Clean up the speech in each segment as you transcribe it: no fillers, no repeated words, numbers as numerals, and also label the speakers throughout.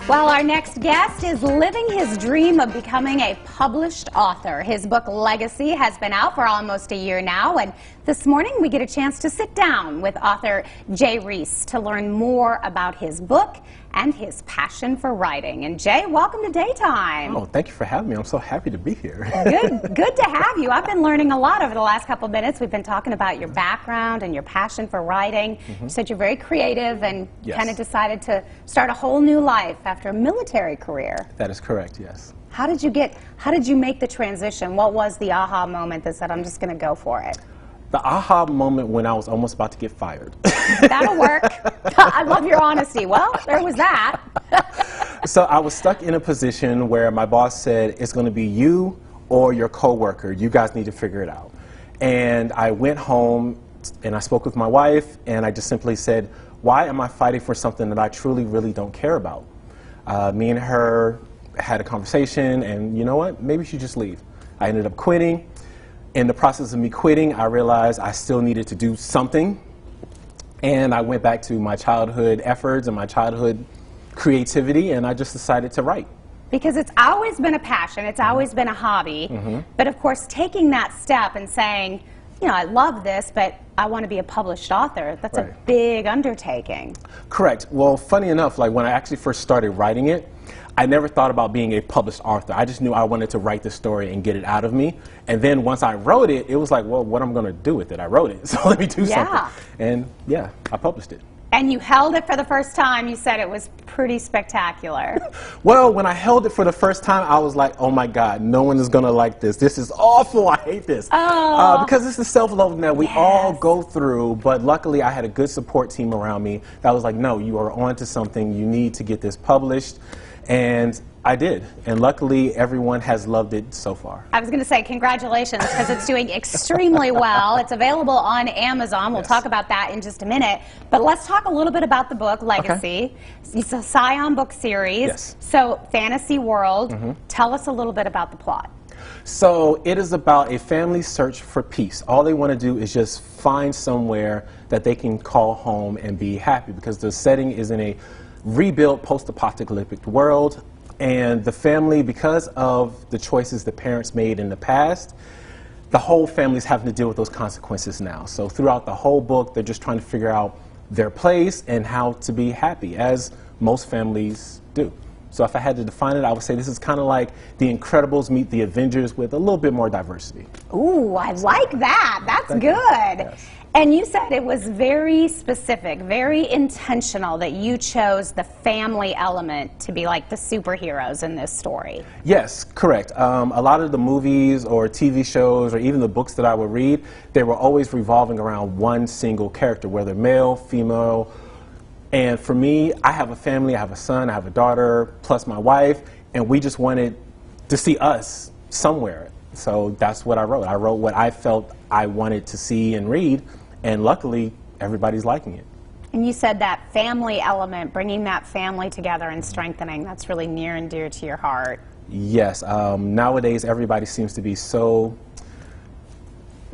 Speaker 1: Well, our next guest is living his dream of becoming a published author. His book, Legacy, has been out for almost a year now, and this morning we get a chance to sit down with author Jay Reace to learn more about his book and his passion for writing. And Jay, welcome to Daytime.
Speaker 2: Oh, thank you for having me. I'm so happy to be here.
Speaker 1: Good to have you. I've been learning a lot over the last couple of minutes. We've been talking about your background and your passion for writing. You said you're very creative and kind of decided to start a whole new life after a military career.
Speaker 2: That is correct, yes.
Speaker 1: How did you make the transition? What was the aha moment that said, I'm just going to go for it?
Speaker 2: The aha moment when I was almost about to get fired.
Speaker 1: That'll work. I love your honesty. Well, there was that.
Speaker 2: So I was stuck in a position where my boss said, it's going to be you or your coworker. You guys need to figure it out. And I went home and I spoke with my wife and I just simply said, why am I fighting for something that I truly, really don't care about? Me and her had a conversation and you know what? Maybe she just leave. I ended up quitting. In the process of me quitting, I realized I still needed to do something. And I went back to my childhood efforts and my childhood creativity, and I just decided to write.
Speaker 1: Because it's always been a passion, it's always been a hobby, but of course taking that step and saying, you know, I love this, but I want to be a published author, that's a big undertaking. Correct.
Speaker 2: Well, funny enough, like when I actually first started writing it, I never thought about being a published author. I just knew I wanted to write the story and get it out of me. And then once I wrote it, it was like, well, what am I going to do with it? I wrote it, so let me do something. And yeah, I published it.
Speaker 1: And you held it for the first time. You said it was pretty spectacular.
Speaker 2: Well, when I held it for the first time, I was like, oh my God, no one is going to like this. This is awful. I hate this. Because it's the self-love that we all go through. But luckily, I had a good support team around me that was like, no, you are on to something. You need to get this published. And I did. And luckily, everyone has loved it so far.
Speaker 1: I was going to say congratulations because it's doing extremely well. It's available on Amazon. We'll talk about that in just a minute. But let's talk a little bit about the book, Legacy. It's a Scion book series. So, fantasy world. Tell us a little bit about the plot.
Speaker 2: So, it is about a family search for peace. All they want to do is just find somewhere that they can call home and be happy because the setting is in a rebuilt post-apocalyptic world, and the family, because of the choices the parents made in the past, the whole family's having to deal with those consequences now. So throughout the whole book, they're just trying to figure out their place and how to be happy, as most families do. So if I had to define it, I would say this is kind of like The Incredibles meet The Avengers with a little bit more diversity.
Speaker 1: Ooh, I like that. That's good. And you said it was very specific, very intentional that you chose the family element to be like the superheroes in this story.
Speaker 2: Yes, correct. A lot of the movies or TV shows or even the books that I would read, they were always revolving around one single character, whether male, female. And for me, I have a family, I have a son, I have a daughter, plus my wife, and we just wanted to see us somewhere. So that's what I wrote. I wrote what I felt I wanted to see and read, and luckily, everybody's liking it.
Speaker 1: And you said that family element, bringing that family together and strengthening, that's really near and dear to your heart.
Speaker 2: Yes. Nowadays, everybody seems to be so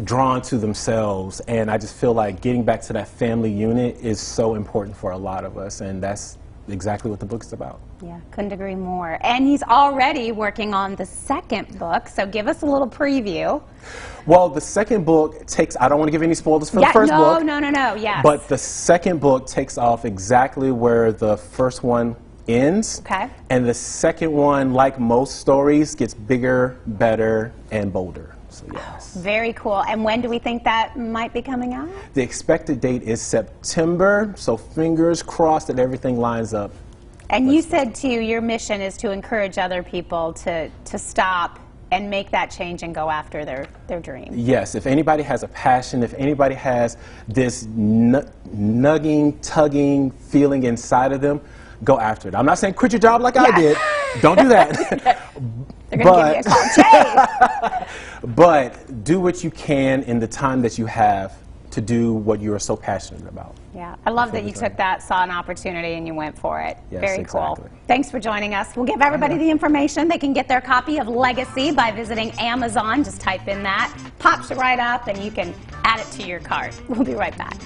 Speaker 2: drawn to themselves, and I just feel like getting back to that family unit is so important for a lot of us, and that's exactly what the book is about.
Speaker 1: Yeah, couldn't agree more. And he's already working on the second book, so give us a little preview.
Speaker 2: Well, the second book takes, I don't want to give any spoilers for the first book.
Speaker 1: No, yes.
Speaker 2: But the second book takes off exactly where the first one ends. And the second one, like most stories, gets bigger, better, and bolder. So yes.
Speaker 1: Very cool. And when do we think that might be coming out?
Speaker 2: The expected date is September, so fingers crossed that everything lines up.
Speaker 1: And you said, too, your mission is to encourage other people to stop and make that change and go after their dream.
Speaker 2: Yes. If anybody has a passion, if anybody has this nugging, tugging feeling inside of them, go after it. I'm not saying quit your job like I did. Don't do that.
Speaker 1: They're going to give me a call. Jay!
Speaker 2: But do what you can in the time that you have to do what you are so passionate about.
Speaker 1: Yeah, I love that you took that, saw an opportunity, and you went for it.
Speaker 2: Yes,
Speaker 1: very cool. Thanks for joining us. We'll give everybody the information. They can get their copy of Legacy by visiting Amazon. Just type in that, pops it right up, and you can add it to your cart. We'll be right back.